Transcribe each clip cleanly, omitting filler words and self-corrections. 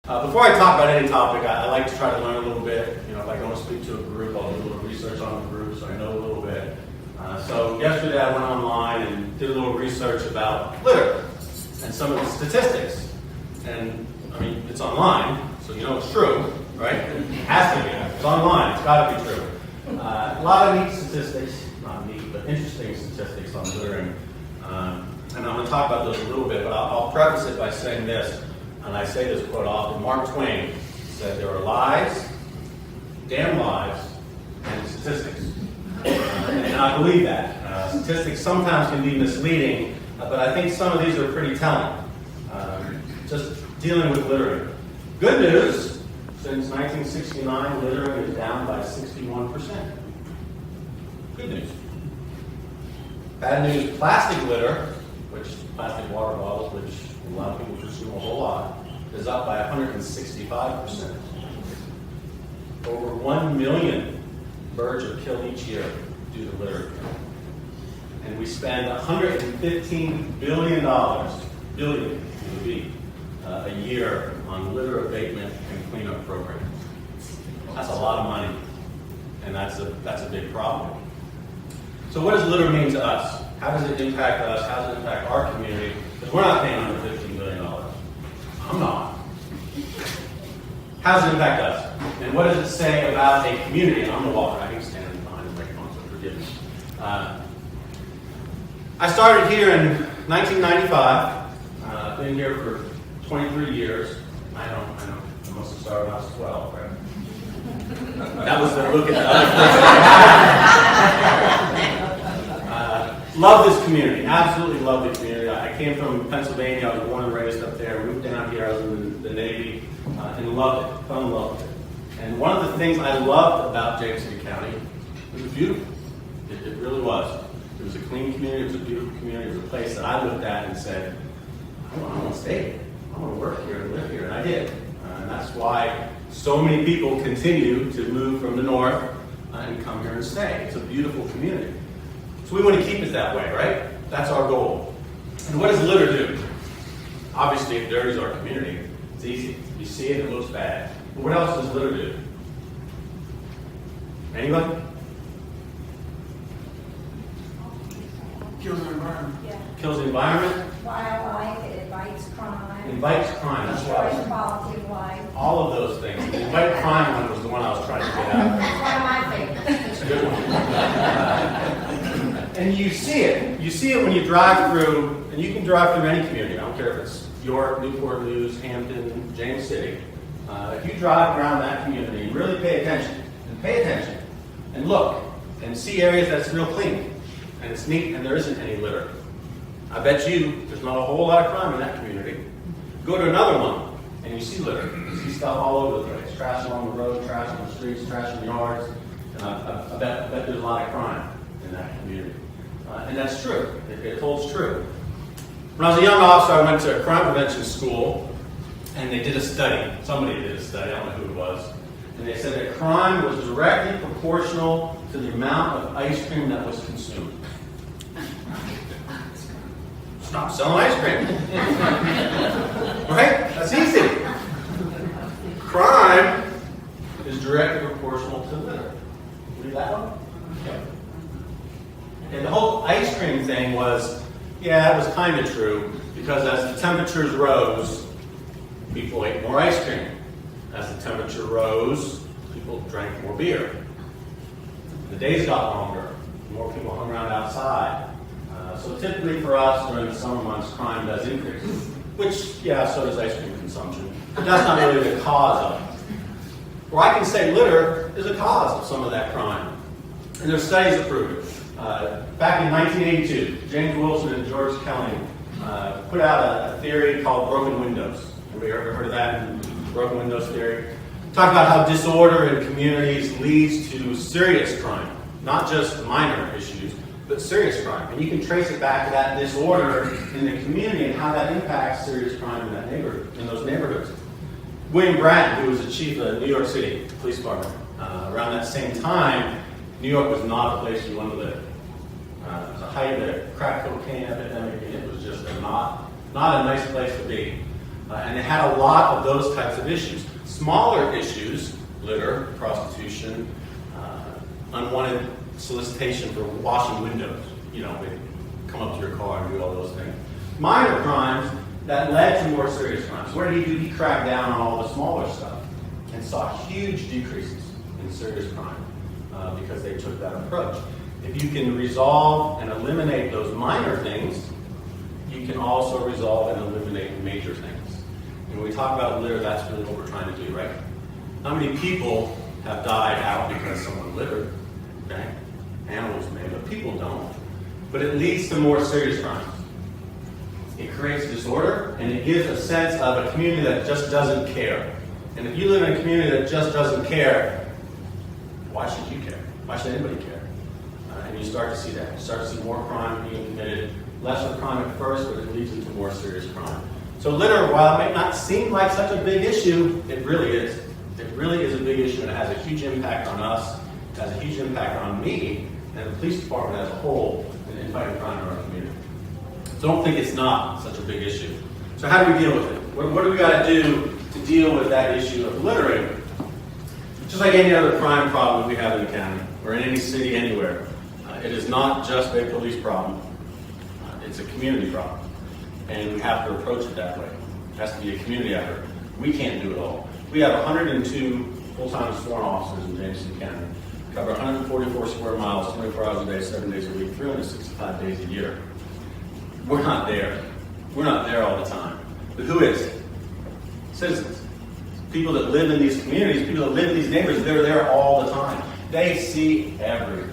Before I talk about any topic, I like to try to learn a little bit. You know, if I go and speak to a group, I'll do a little research on the group so I know a little bit. So yesterday I went online and did a little research about litter and some of the statistics. And I mean, it's online, so you know it's true, right? It has to be. It's online. It's got to be true. A lot of neat statistics, not neat, but interesting statistics on littering. And I'm going to talk about those a little bit, but I'll preface it by saying this, and I say this quote often. Mark Twain said there are lies, damn lies, and statistics. And I believe that. Statistics sometimes can be misleading, but I think some of these are pretty telling. Just dealing with littering. Good news, since 1969, littering is down by 61%. Good news. Bad news, plastic litter, which plastic water bottles, which a lot of people consume a whole lot, is up by 165%. Over 1 million birds are killed each year due to litter. And we spend $115 billion, a year on litter abatement and cleanup programs. That's a lot of money, and that's a big problem. So what does litter mean to us? How does it impact us? How does it impact our community? Because we're not paying $115 billion. I'm not. How does it impact us? And what does it say about a community? And I'm going to walk. I can stand behind the microphone, so forgive me. I started here in 1995. I've been here for 23 years. I know. I must have started when I was 12, right? That was the look at the other person. Love this community. Absolutely love the community. I came from Pennsylvania. I was born and raised up there. Moved down here. I was in the Navy and loved it. Fell in love with it. And one of the things I loved about James City County, it was beautiful. It really was. It was a clean community. It was a beautiful community. It was a place that I looked at and said, I want to stay here. I want to work here and live here. And I did. And that's why so many people continue to move from the north and come here and stay. It's a beautiful community. So we want to keep it that way, right? That's our goal. And what does litter do? Obviously, it dirties our community. It's easy. You see it, it looks bad. But what else does litter do? Anybody? Kills the environment. Yeah. Kills the environment? Wildlife, it invites crime. Invites crime. That's why. Destroys quality of life. All of those things. The invite crime one was the one I was trying to get out. That's one of my favorites. It's a good one. And you see it. You see it when you drive through, and you can drive through any community. I don't care if it's York, Newport News, Hampton, James City. If you drive around that community and really pay attention, and look, and see areas that's real clean, and it's neat, and there isn't any litter. I bet you there's not a whole lot of crime in that community. Go to another one, and you see litter. You see stuff all over the place. Trash along the road, trash on the streets, trash in the yards. And I bet there's a lot of crime in that community. And that's true. It holds true. When I was a young officer, I went to a crime prevention school, and they did a study. Somebody did a study. I don't know who it was. And they said that crime was directly proportional to the amount of ice cream that was consumed. Stop selling ice cream. Right? That's easy. Crime is directly proportional to litter. Read that one? Okay. And the whole ice cream thing was, yeah, it was kind of true, because as the temperatures rose, people ate more ice cream. As the temperature rose, people drank more beer. The days got longer. More people hung around outside. So typically for us, during the summer months, crime does increase. Which, yeah, so does ice cream consumption. But that's not really the cause of it. Or I can say litter is a cause of some of that crime. And there's studies that prove it. Back in 1982, James Wilson and George Kelly put out a theory called broken windows. Have you ever heard of that? Broken windows theory? Talk about how disorder in communities leads to serious crime. Not just minor issues, but serious crime. And you can trace it back to that disorder in the community and how that impacts serious crime in that neighborhood, in those neighborhoods. William Bratton, who was the chief of the New York City Police Department, around that same time, New York was not a place you wanted to live. It was the height of the crack cocaine epidemic, and it was just not a nice place to be. And it had a lot of those types of issues. Smaller issues, litter, prostitution, unwanted solicitation for washing windows. You know, they come up to your car and do all those things. Minor crimes that led to more serious crimes. What did he do? He cracked down on all the smaller stuff and saw huge decreases in serious crime because they took that approach. If you can resolve and eliminate those minor things, you can also resolve and eliminate major things. And when we talk about litter, that's really what we're trying to do, right? How many people have died out because someone littered? Okay? Animals may, but people don't. But it leads to more serious crimes. It creates disorder, and it gives a sense of a community that just doesn't care. And if you live in a community that just doesn't care, why should you care? Why should anybody care? And you start to see that. You start to see more crime being committed. Lesser crime at first, but it leads into more serious crime. So litter, while it may not seem like such a big issue, it really is. It really is a big issue, and it has a huge impact on us. It has a huge impact on me and the police department as a whole in fighting crime in our community. So don't think it's not such a big issue. So how do we deal with it? What do we got to do to deal with that issue of littering? Just like any other crime problem we have in the county or in any city anywhere, it is not just a police problem. It's a community problem. And we have to approach it that way. It has to be a community effort. We can't do it all. We have 102 full-time sworn officers in Jameson County. Cover 144 square miles, 24 hours a day, 7 days a week, 365 days a year. We're not there. We're not there all the time. But who is? Citizens. People that live in these communities, people that live in these neighborhoods, they're there all the time. They see everything.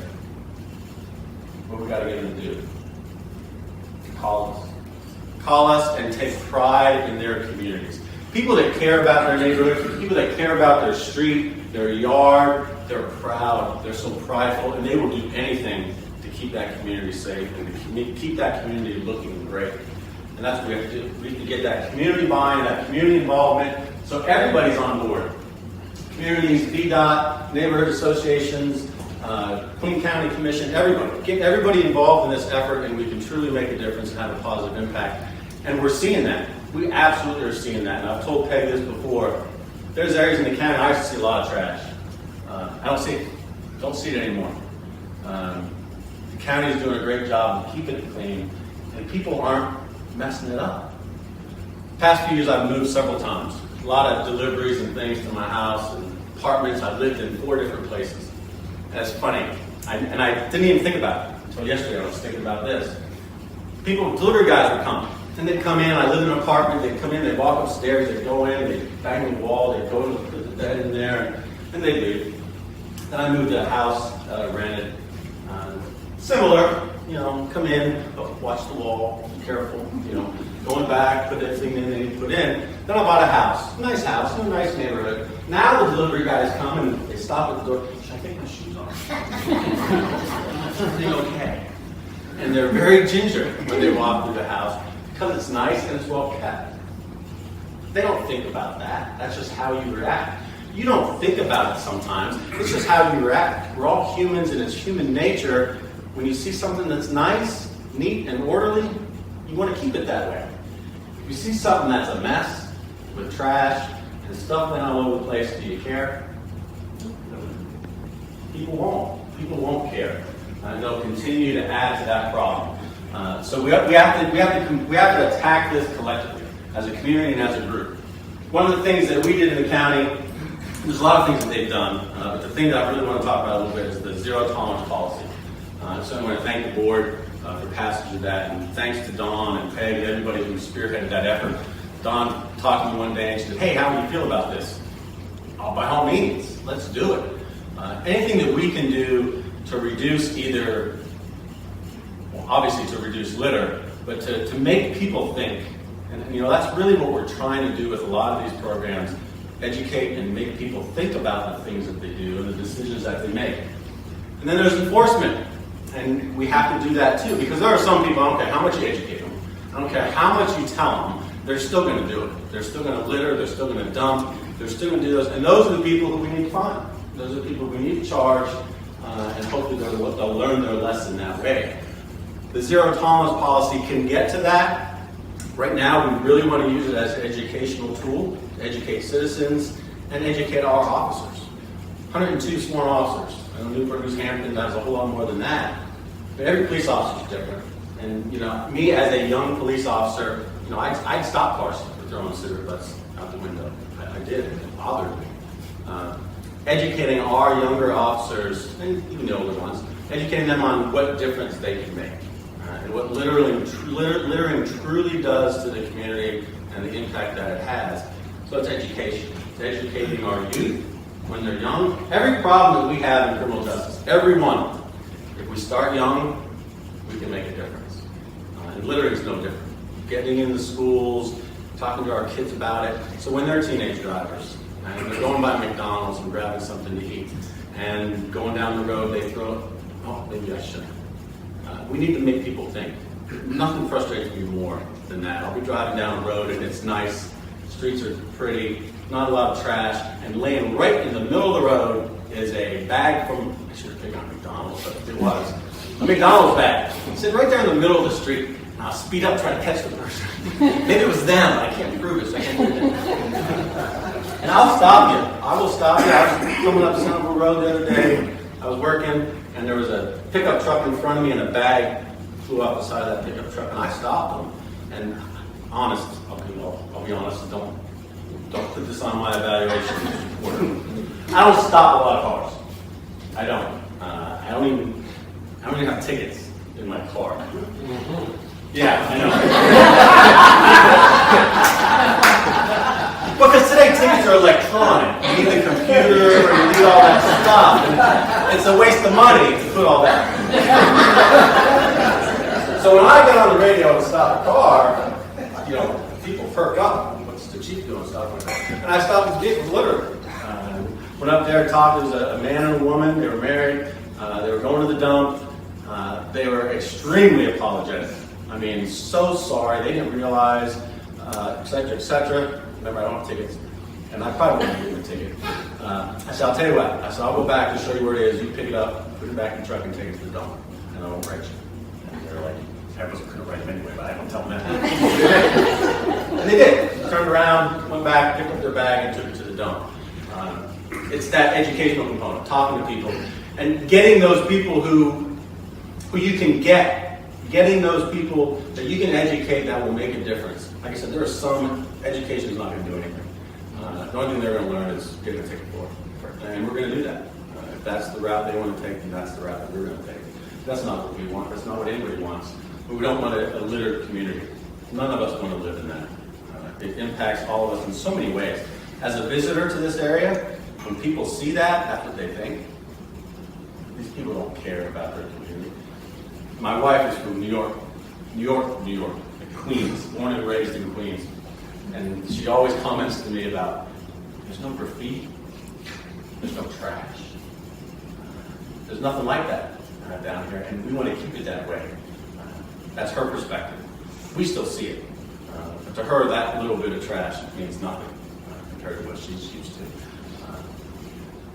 What we got to get them to do? Call us. Call us and take pride in their communities. People that care about their neighborhood, people that care about their street, their yard, they're proud, they're so prideful, and they will do anything to keep that community safe and to keep that community looking great. And that's what we have to do. We have to get that community buy-in, that community involvement, so everybody's on board. Communities, VDOT, neighborhood associations, Queen County Commission, everybody. Get everybody involved in this effort, and we can truly make a difference and have a positive impact. And we're seeing that. We absolutely are seeing that. And I've told Peg this before. There's areas in the county I used to see a lot of trash. I don't see it. Don't see it anymore. The county is doing a great job of keeping it clean, and people aren't messing it up. Past few years, I've moved several times. A lot of deliveries and things to my house and apartments. I've lived in 4 different places. And it's funny. I didn't even think about it until yesterday. I was thinking about this. Delivery guys would come. And they'd come in. I live in an apartment. They'd come in. They'd walk upstairs. They'd go in. They'd bang the wall. They'd go and put the bed in there. And they'd leave. Then I moved to a house that I rented. Similar, come in, watch the wall, be careful, going back, put everything in they need to put in. Then I bought a house, in a nice neighborhood. Now the delivery guys come and they stop at the door. Should I take my shoes off? Is everything okay? And they're very ginger when they walk through the house because it's nice and it's well kept. They don't think about that. That's just how you react. You don't think about it sometimes. It's just how you react. We're all humans, and it's human nature. When you see something that's nice, neat, and orderly, you want to keep it that way. If you see something that's a mess, with trash and stuff laying all over the place, do you care? People won't. People won't care. And they'll continue to add to that problem. So we have to attack this collectively, as a community and as a group. One of the things that we did in the county, there's a lot of things that they've done, but the thing that I really want to talk about a little bit is the zero tolerance policy. So I want to thank the board for passage of that, and thanks to Dawn and Peg and everybody who spearheaded that effort. Dawn talked to me one day and she said, "Hey, how do you feel about this?" Oh, by all means, let's do it. Anything that we can do to reduce obviously to reduce litter, but to make people think. And that's really what we're trying to do with a lot of these programs, educate and make people think about the things that they do and the decisions that they make. And then there's enforcement. And we have to do that too, because there are some people, I don't care how much you educate them, I don't care how much you tell them, they're still going to do it. They're still going to litter, they're still going to dump, they're still going to do those. And those are the people who we need to find. Those are the people we need to charge, and hopefully they'll learn their lesson that way. The zero tolerance policy can get to that, Right now, we really want to use it as an educational tool to educate citizens and educate our officers. 102 sworn officers. I know Newport News Hampton does a whole lot more than that. But every police officer is different. And me as a young police officer, I'd stop cars for throwing cigarette butts out the window. I did. It bothered me. Educating our younger officers, and even the older ones, educating them on what difference they can make. And what littering truly does to the community and the impact that it has. So it's education. It's educating our youth when they're young. Every problem that we have in criminal justice, every one, if we start young, we can make a difference. And littering is no different. Getting in the schools, talking to our kids about it. So when they're teenage drivers, and they're going by McDonald's and grabbing something to eat, and going down the road, they throw, oh, maybe I shouldn't. We need to make people think. Nothing frustrates me more than that. I'll be driving down the road and it's nice, streets are pretty, not a lot of trash, and laying right in the middle of the road is a bag from, I should have picked on McDonald's, but it was, a McDonald's bag. It's sitting right there in the middle of the street. And I'll speed up, try to catch the person. Maybe it was them, I can't prove it, so I can't do that. And I'll stop you. I will stop you. I was coming up Central Road the other day. I was working, and there was a pickup truck in front of me, and a bag flew off the side of that pickup truck, and I stopped them. And honest, I'll be honest, don't put this on my evaluation report. I don't stop a lot of cars. I don't. I don't even have tickets in my car. Yeah, I know. Because today tickets are electronic. You need the computer and you need all that stuff. And it's a waste of money to put all that. So when I get on the radio and stop a car, people perk up. What's the chief doing? Stuff like that. And I stopped these vehicles literally. Went up there, talked. There was a man and a woman. They were married. They were going to the dump. They were extremely apologetic. I mean, so sorry. They didn't realize, et cetera, et cetera. Remember, I don't have tickets. And I probably wouldn't give them a ticket. I said, I'll tell you what. I said, I'll go back and show you where it is. You pick it up, put it back in the truck, and take it to the dump. And I won't write you. And they're like, I wasn't going to write them anyway, but I don't tell them that. And they did. Turned around, went back, picked up their bag, and took it to the dump. It's that educational component, talking to people, and getting those people who you can getting those people that you can educate that will make a difference. Like I said, there are some education is not going to do anything. The only thing they're going to learn is getting a ticket for it. And we're going to do that. If that's the route they want to take, then that's the route that we're going to take. That's not what we want. That's not what anybody wants. But we don't want a littered community. None of us want to live in that. It impacts all of us in so many ways. As a visitor to this area, when people see that, that's what they think. These people don't care about their community. My wife is from New York, Queens, born and raised in Queens. And she always comments to me about, there's no graffiti, there's no trash. There's nothing like that down here, and we want to keep it that way. That's her perspective. We still see it. But to her, that little bit of trash means nothing compared to what she's used to.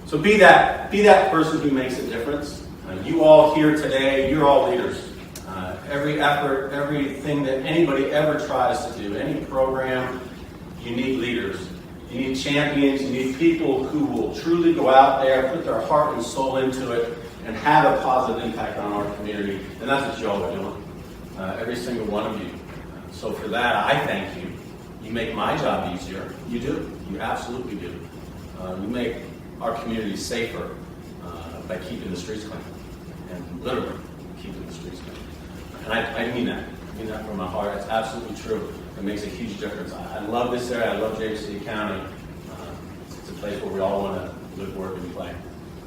So be that person who makes a difference. You all here today, you're all leaders. Every effort, everything that anybody ever tries to do, any program, you need leaders. You need champions. You need people who will truly go out there, put their heart and soul into it, and have a positive impact on our community. And that's what you all are doing. Every single one of you. So for that, I thank you. You make my job easier. You do. You absolutely do. You make our community safer by keeping the streets clean. And literally keeping the streets clean. And I mean that. I mean that from my heart. It's absolutely true. It makes a huge difference. I love this area. I love James City County. It's a place where we all want to live, work, and play.